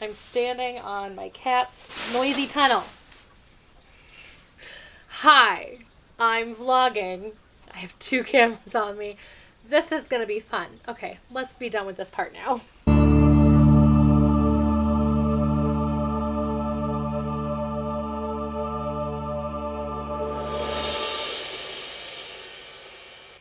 I'm standing on my cat's noisy tunnel. Hi, I'm vlogging. I have 2 cameras on me. This is gonna be fun. Okay, let's be done with this part now.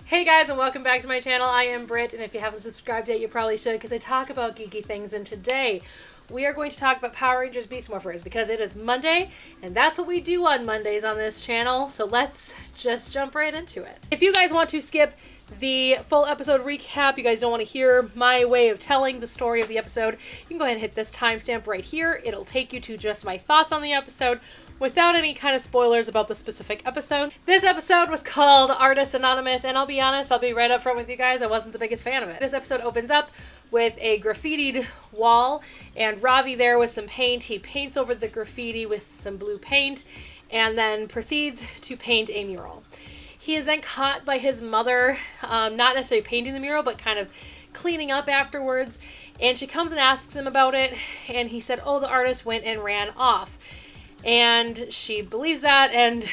Hey guys, and welcome back to my channel. I am Britt, and if you haven't subscribed yet, you probably should, because I talk about geeky things, and today we are going to talk about Power Rangers Beast Morphers, because it is Monday, and that's what we do on Mondays on this channel, so let's just jump right into it. If you guys want to skip the full episode recap, you guys don't want to hear my way of telling the story of the episode, you can go ahead and hit this timestamp right here. It'll take you to just my thoughts on the episode, without any kind of spoilers about the specific episode. This episode was called Artist Anonymous, and I'll be honest, I'll be right up front with you guys, I wasn't the biggest fan of it. This episode opens up with a graffitied wall, and Ravi there with some paint. He paints over the graffiti with some blue paint, and then proceeds to paint a mural. He is then caught by his mother, not necessarily painting the mural, but kind of cleaning up afterwards, and she comes and asks him about it, and he said, oh, the artist went and ran off. And she believes that and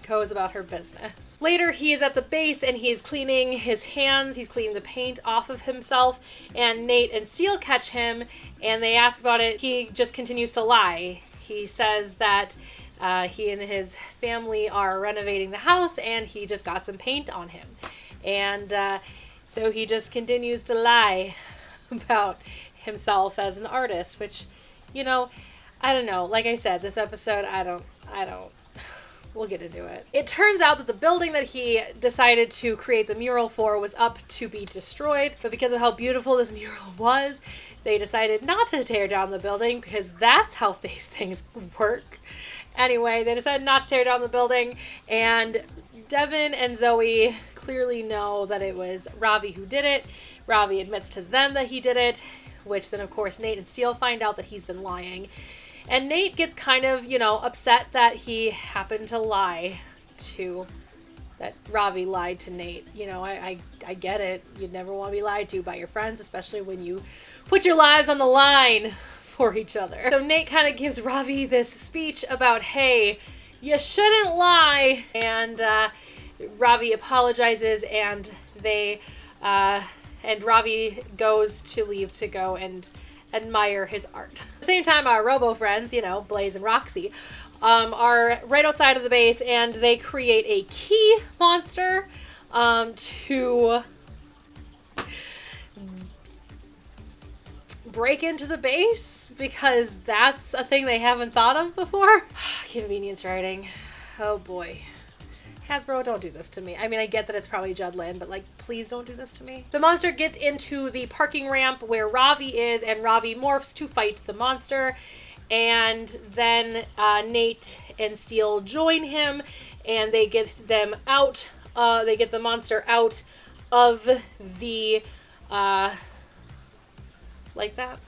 goes about her business. Later, he is at the base and he's cleaning his hands. He's cleaning the paint off of himself. And Nate and Steele catch him and they ask about it. He just continues to lie. He says that he and his family are renovating the house and he just got some paint on him. And so he just continues to lie about himself as an artist, which, you know, I don't know. Like I said, this episode, I don't. We'll get into it. It turns out that the building that he decided to create the mural for was up to be destroyed. But because of how beautiful this mural was, they decided not to tear down the building because that's how these things work. Anyway, they decided not to tear down the building. And Devin and Zoe clearly know that it was Ravi who did it. Ravi admits to them that he did it, which then, of course, Nate and Steele find out that he's been lying. And Nate gets kind of, you know, upset that he happened to lie to, that Ravi lied to Nate. You know, I get it. You'd never want to be lied to by your friends, especially when you put your lives on the line for each other. So Nate kind of gives Ravi this speech about, hey, you shouldn't lie. And Ravi apologizes and and Ravi goes to leave to go and admire his art. At the same time, our robo friends, you know, Blaze and Roxy, are right outside of the base and they create a key monster to break into the base because that's a thing they haven't thought of before. Convenience writing. Oh boy. Hasbro, don't do this to me. I mean, I get that it's probably Judd Lynn, but, like, please don't do this to me. The monster gets into the parking ramp where Ravi is, and Ravi morphs to fight the monster. And then Nate and Steele join him, and they get them out. They get the monster out of the, like that,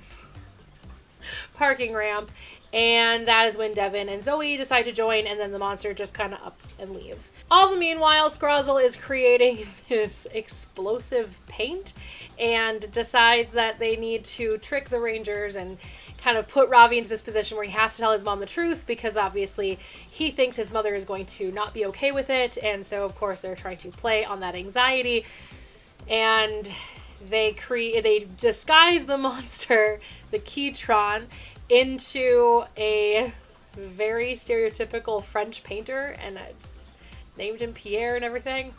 parking ramp. And that is when Devin and Zoe decide to join, and then the monster just kind of ups and leaves. All the meanwhile, Scrozzle is creating this explosive paint and decides that they need to trick the Rangers and kind of put Ravi into this position where he has to tell his mom the truth because obviously he thinks his mother is going to not be okay with it. And so, of course, they're trying to play on that anxiety. And they disguise the monster, the Keytron, into a very stereotypical French painter, and it's named him Pierre and everything.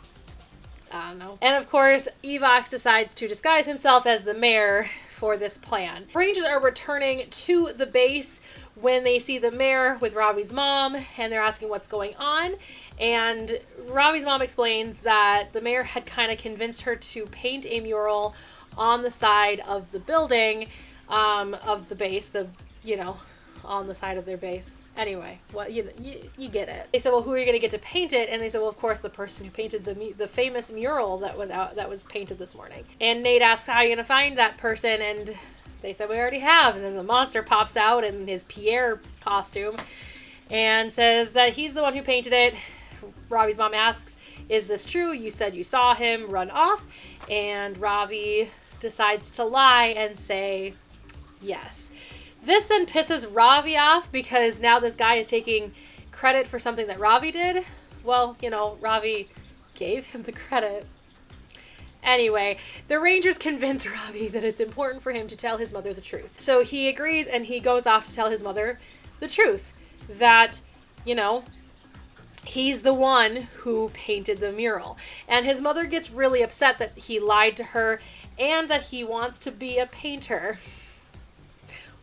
I don't know. And of course, Evox decides to disguise himself as the mayor for this plan. Rangers are returning to the base when they see the mayor with Ravi's mom, and they're asking what's going on. And Ravi's mom explains that the mayor had kind of convinced her to paint a mural on the side of the building, of the base, you know, on the side of their base. Anyway, well, you get it. They said, well, who are you going to get to paint it? And they said, well, of course, the person who painted the famous mural that was painted this morning. And Nate asks, how are you going to find that person? And they said, we already have. And then the monster pops out in his Pierre costume and says that he's the one who painted it. Ravi's mom asks, is this true? You said you saw him run off. And Ravi decides to lie and say, Yes. This then pisses Ravi off because now this guy is taking credit for something that Ravi did. Well, you know, Ravi gave him the credit. Anyway, the Rangers convince Ravi that it's important for him to tell his mother the truth. So he agrees and he goes off to tell his mother the truth. That, you know, he's the one who painted the mural. And his mother gets really upset that he lied to her and that he wants to be a painter.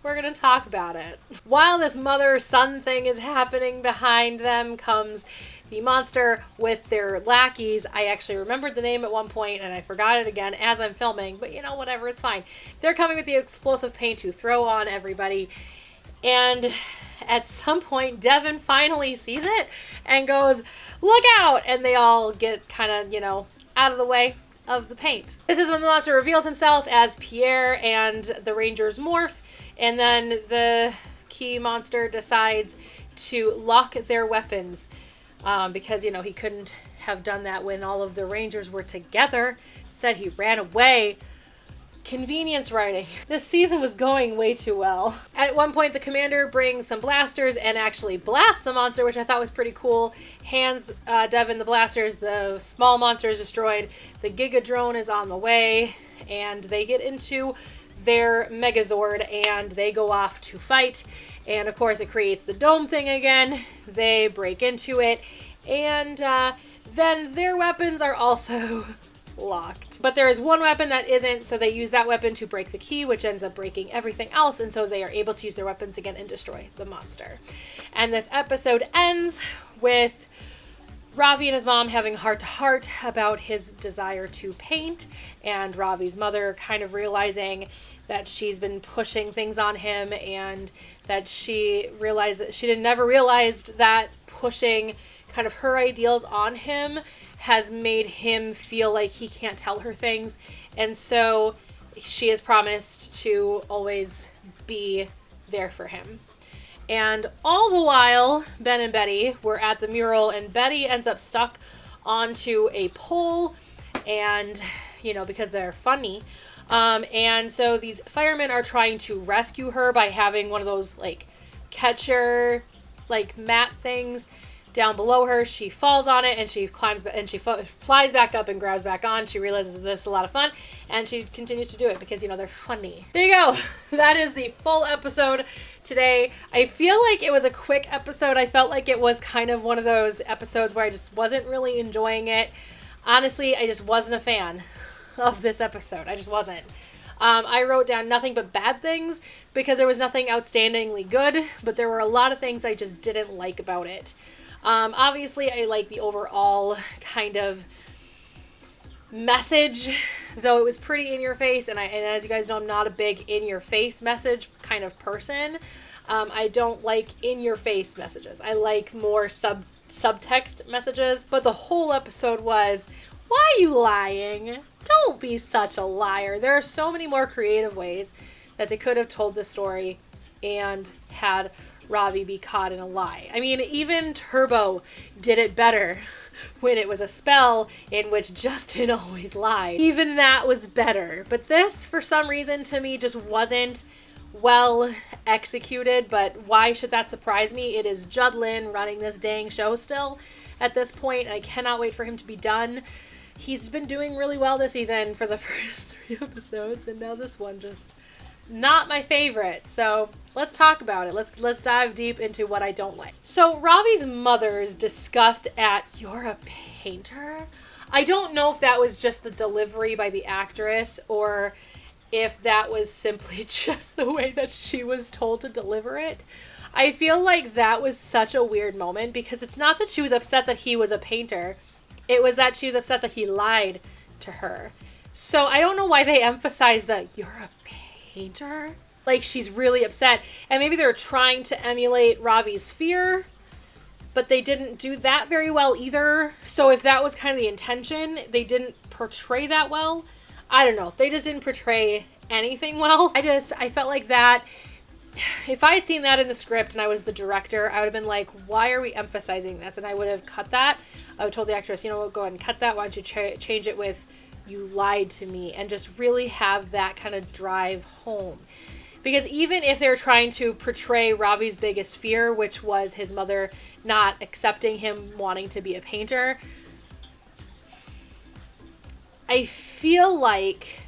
We're going to talk about it. While this mother-son thing is happening, behind them comes the monster with their lackeys. I actually remembered the name at one point and I forgot it again as I'm filming, but you know, whatever, it's fine. They're coming with the explosive paint to throw on everybody. And at some point, Devin finally sees it and goes, "Look out!" And they all get kind of, you know, out of the way of the paint. This is when the monster reveals himself as Pierre and the Rangers morph. And then the key monster decides to lock their weapons because, you know, he couldn't have done that when all of the Rangers were together. Instead, he ran away. Convenience writing. This season was going way too well. At one point, the commander brings some blasters and actually blasts the monster, which I thought was pretty cool. Hands Devin the blasters. The small monster is destroyed. The Giga drone is on the way. And they get into their Megazord and they go off to fight. And of course, it creates the dome thing again. They break into it. And then their weapons are also locked. But there is one weapon that isn't, so they use that weapon to break the key, which ends up breaking everything else, and so they are able to use their weapons again and destroy the monster. And this episode ends with Ravi and his mom having heart-to-heart about his desire to paint, and Ravi's mother kind of realizing that she's been pushing things on him and that she never realized that pushing kind of her ideals on him has made him feel like he can't tell her things. And so she has promised to always be there for him. And all the while, Ben and Betty were at the mural, and Betty ends up stuck onto a pole, and, you know, because they're funny. And so these firemen are trying to rescue her by having one of those, like, catcher, like, mat things down below her. She falls on it and she climbs and she flies back up and grabs back on. She realizes this is a lot of fun and she continues to do it because, you know, they're funny. There you go. That is the full episode today. I feel like it was a quick episode. I felt like it was kind of one of those episodes where I just wasn't really enjoying it. Honestly, I just wasn't a fan of this episode. I just wasn't. I wrote down nothing but bad things because there was nothing outstandingly good, but there were a lot of things I just didn't like about it. Obviously, I like the overall kind of message, though it was pretty in your face, and as you guys know, I'm not a big in your face message kind of person. I don't like in your face messages. I like more subtext messages, but the whole episode was, why are you lying? Don't be such a liar. There are so many more creative ways that they could have told this story and had Ravi be caught in a lie. I mean, even Turbo did it better when it was a spell in which Justin always lied. Even that was better. But this, for some reason, to me, just wasn't well executed. But why should that surprise me? It is Judd Lynn running this dang show still at this point. And I cannot wait for him to be done. He's been doing really well this season for the first 3 episodes. And now this one just not my favorite. So let's talk about it. Let's dive deep into what I don't like. So Ravi's mother's disgust at, "You're a painter?" I don't know if that was just the delivery by the actress or if that was simply just the way that she was told to deliver it. I feel like that was such a weird moment because it's not that she was upset that he was a painter. It was that she was upset that he lied to her. So I don't know why they emphasize that "you're a painter." Like, she's really upset. And maybe they're trying to emulate Ravi's fear, but they didn't do that very well either. So if that was kind of the intention, they didn't portray that well. I don't know. They just didn't portray anything well. I felt like that, if I had seen that in the script and I was the director, I would have been like, why are we emphasizing this? And I would have cut that. I would have told the actress, you know what, go ahead and cut that. Why don't you change it with, "You lied to me," and just really have that kind of drive home. Because even if they're trying to portray Ravi's biggest fear, which was his mother not accepting him wanting to be a painter, I feel like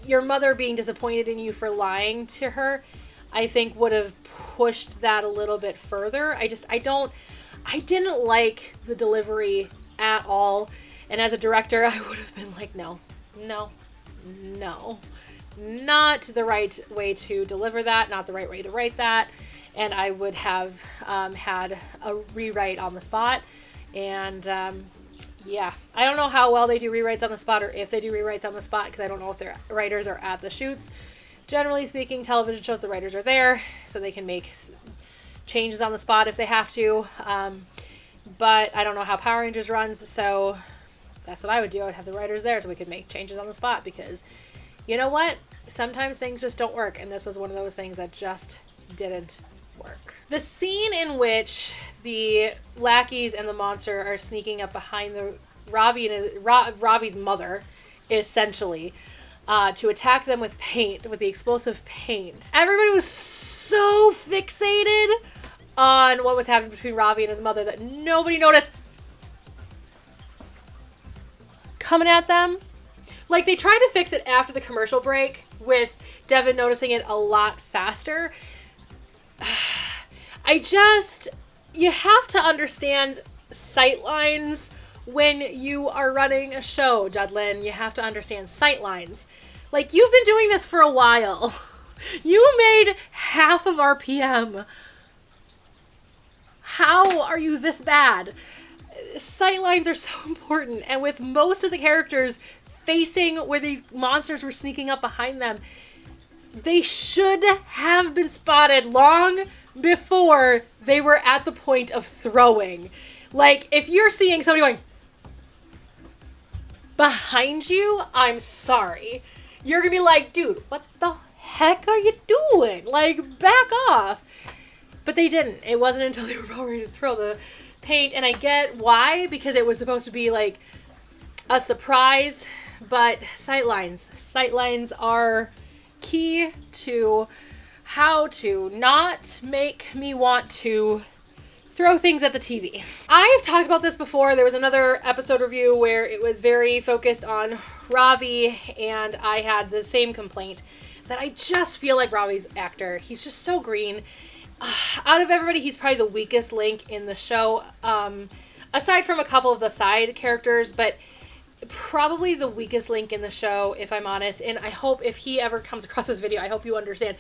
your mother being disappointed in you for lying to her, I think would have pushed that a little bit further. I didn't like the delivery at all. And as a director, I would have been like, no, not the right way to deliver that, not the right way to write that. And I would have had a rewrite on the spot. And yeah, I don't know how well they do rewrites on the spot, or if they do rewrites on the spot, because I don't know if their writers are at the shoots. Generally speaking, television shows, the writers are there, so they can make changes on the spot if they have to. But I don't know how Power Rangers runs, so that's what I would do. I would have the writers there so we could make changes on the spot, because you know what? Sometimes things just don't work, and this was one of those things that just didn't work. The scene in which the lackeys and the monster are sneaking up behind Ravi's mother, essentially, to attack them with paint, with the explosive paint. Everybody was so fixated on what was happening between Ravi and his mother that nobody noticed coming at them. Like, they tried to fix it after the commercial break with Devin noticing it a lot faster. You have to understand sight lines when you are running a show, Judlin. You have to understand sight lines. Like, you've been doing this for a while. You made half of RPM. How are you this bad? Sight lines are so important, and with most of the characters facing where these monsters were sneaking up behind them, they should have been spotted long before they were at the point of throwing. Like, if you're seeing somebody going behind you, I'm sorry. You're gonna be like, dude, what the heck are you doing? Like, back off. But they didn't. It wasn't until they were about ready to throw the paint, and I get why, because it was supposed to be like a surprise, but sightlines are key to how to not make me want to throw things at the TV. I've talked about this before. There was another episode review where it was very focused on Ravi, and I had the same complaint that I just feel like Ravi's actor, he's just so green. Out of everybody, he's probably the weakest link in the show, aside from a couple of the side characters, but probably the weakest link in the show, if I'm honest. And I hope if he ever comes across this video, I hope you understand.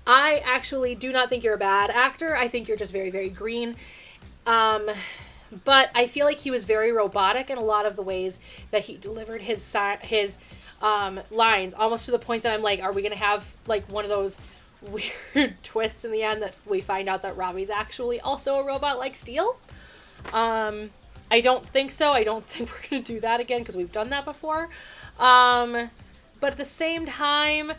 I actually do not think you're a bad actor. I think you're just very, very green. But I feel like he was very robotic in a lot of the ways that he delivered his lines, almost to the point that I'm like, are we going to have like one of those weird twists in the end that we find out that Ravi's actually also a robot like Steel? I don't think so. I don't think we're going to do that again, because we've done that before. But at the same time,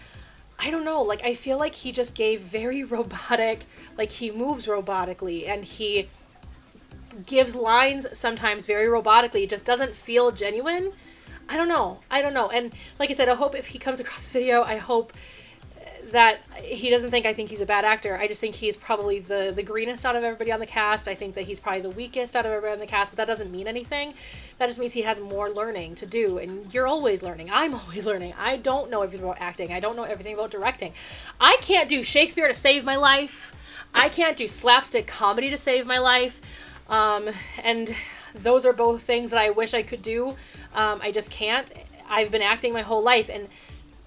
I don't know, like, I feel like he just gave very robotic, like, he moves robotically, and he gives lines sometimes very robotically. It just doesn't feel genuine. I don't know. And like I said, I hope if he comes across the video, I hope that he doesn't think I think he's a bad actor. I just think he's probably the greenest out of everybody on the cast. I think that he's probably the weakest out of everybody on the cast, but that doesn't mean anything. That just means he has more learning to do, and you're always learning. I'm always learning. I don't know everything about acting. I don't know everything about directing. I can't do Shakespeare to save my life. I can't do slapstick comedy to save my life. And those are both things that I wish I could do. I just can't. I've been acting my whole life, and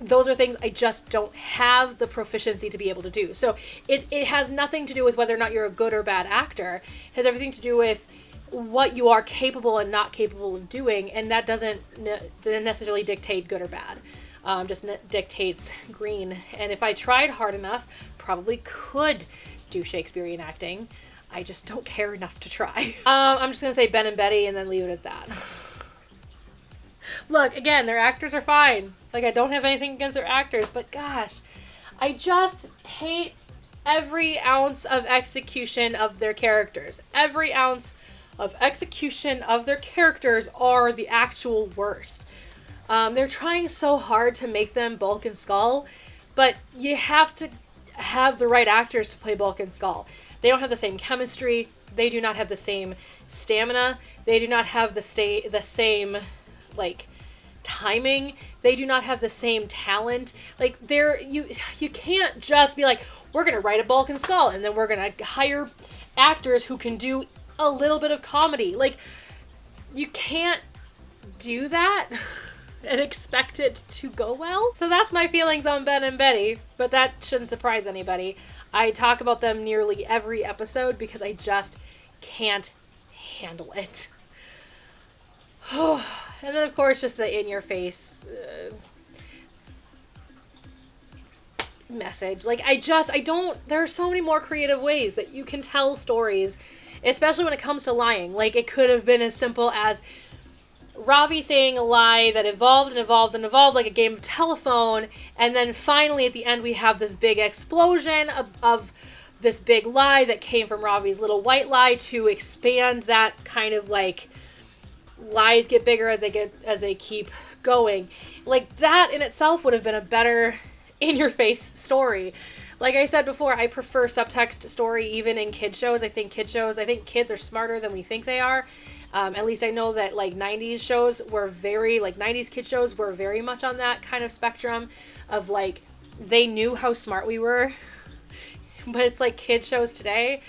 those are things I just don't have the proficiency to be able to do. So it has nothing to do with whether or not you're a good or bad actor. It has everything to do with what you are capable and not capable of doing, and that doesn't necessarily dictate good or bad. Just dictates green. And if I tried hard enough, probably could do Shakespearean acting. I just don't care enough to try. I'm just going to say Ben and Betty and then leave it as that. Look, again, their actors are fine. Like, I don't have anything against their actors, but gosh, I just hate every ounce of execution of their characters. Every ounce of execution of their characters are the actual worst. They're trying so hard to make them Bulk and Skull, But you have to have the right actors to play Bulk and Skull. They don't have the same chemistry. They do not have the same stamina. They do not have the same, like, timing. They do not have the same talent. Like, you can't just be like, we're going to write a Bulk and Skull, and then we're going to hire actors who can do a little bit of comedy. Like, you can't do that and expect it to go well. So that's my feelings on Ben and Betty, but that shouldn't surprise anybody. I talk about them nearly every episode because I just can't handle it. And then, of course, just the in-your-face message. Like, there are so many more creative ways that you can tell stories, especially when it comes to lying. Like, it could have been as simple as Ravi saying a lie that evolved and evolved and evolved like a game of telephone, and then finally at the end we have this big explosion of this big lie that came from Ravi's little white lie to expand that kind of, like, lies get bigger as they keep going. Like, that in itself would have been a better in-your-face story. Like I said before, I prefer subtext story even in kid shows. I think kids are smarter than we think they are. At least I know that, like, 90s shows were 90s kid shows were very much on that kind of spectrum of, like, they knew how smart we were. But it's like kid shows today,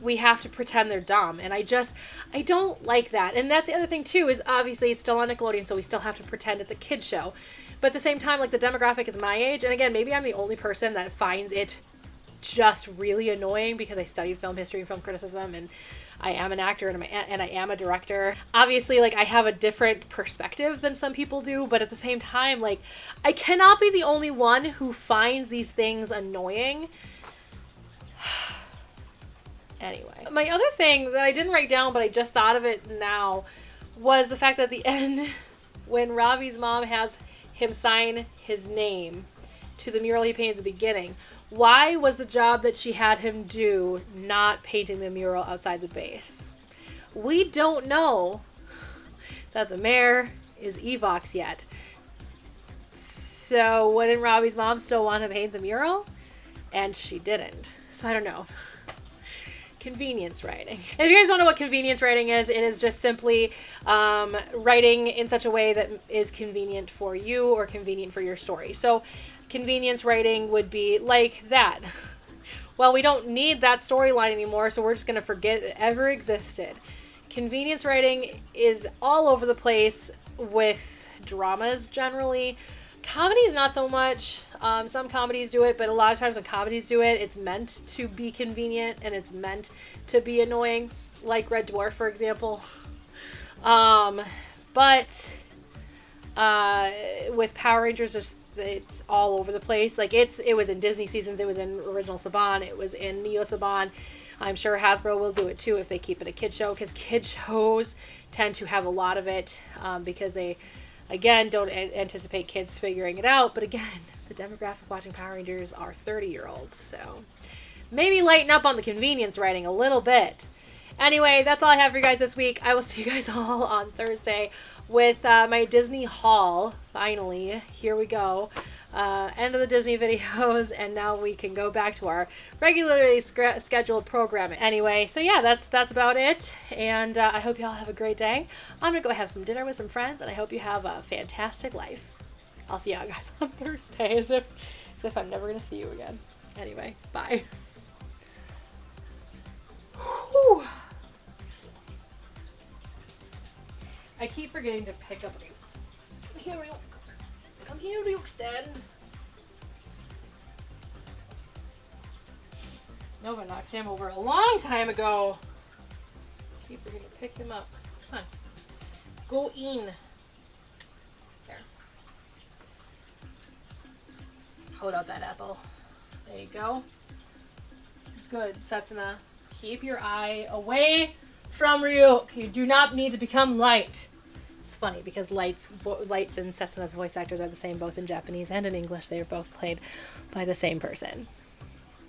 we have to pretend they're dumb. And I don't like that. And that's the other thing, too, is obviously it's still on Nickelodeon, so we still have to pretend it's a kid show. But at the same time, like, the demographic is my age. And again, maybe I'm the only person that finds it just really annoying because I studied film history and film criticism, and I am an actor and I am a director. Obviously, like, I have a different perspective than some people do, but at the same time, like, I cannot be the only one who finds these things annoying. Anyway, my other thing that I didn't write down, but I just thought of it now, was the fact that at the end, when Ravi's mom has him sign his name to the mural he painted at the beginning, why was the job that she had him do not painting the mural outside the base? We don't know that the mayor is Evox yet. So wouldn't Ravi's mom still want to paint the mural? And she didn't. So I don't know. Convenience writing. And if you guys don't know what convenience writing is, it is just simply writing in such a way that is convenient for you or convenient for your story. So convenience writing would be like that. Well, we don't need that storyline anymore, so we're just going to forget it ever existed. Convenience writing is all over the place with dramas generally. Comedies, not so much. Some comedies do it, but a lot of times when comedies do it, it's meant to be convenient and it's meant to be annoying, like Red Dwarf, for example. But with Power Rangers, it's all over the place. Like, it was in Disney seasons, it was in original Saban, it was in Neo Saban. I'm sure Hasbro will do it too if they keep it a kid show, because kid shows tend to have a lot of it because they, again, don't anticipate kids figuring it out. But again, the demographic watching Power Rangers are 30-year-olds, so maybe lighten up on the convenience writing a little bit. Anyway, that's all I have for you guys this week. I will see you guys all on Thursday with my Disney haul. Finally, here we go. End of the Disney videos, and now we can go back to our regularly scheduled programming. Anyway, so yeah, that's about it, and I hope you all have a great day. I'm gonna go have some dinner with some friends, and I hope you have a fantastic life. I'll see y'all guys on Thursday, as if I'm never gonna see you again. Anyway, bye. Whew. I keep forgetting to pick up. Come here to extend. Nova knocked him over a long time ago. Keep forgetting to pick him up. Come on. Go in. There. Hold out that apple. There you go. Good, Setsuna. Keep your eye away from Ryuk. You do not need to become light. It's funny because Lights and Setsuna's voice actors are the same both in Japanese and in English. They are both played by the same person.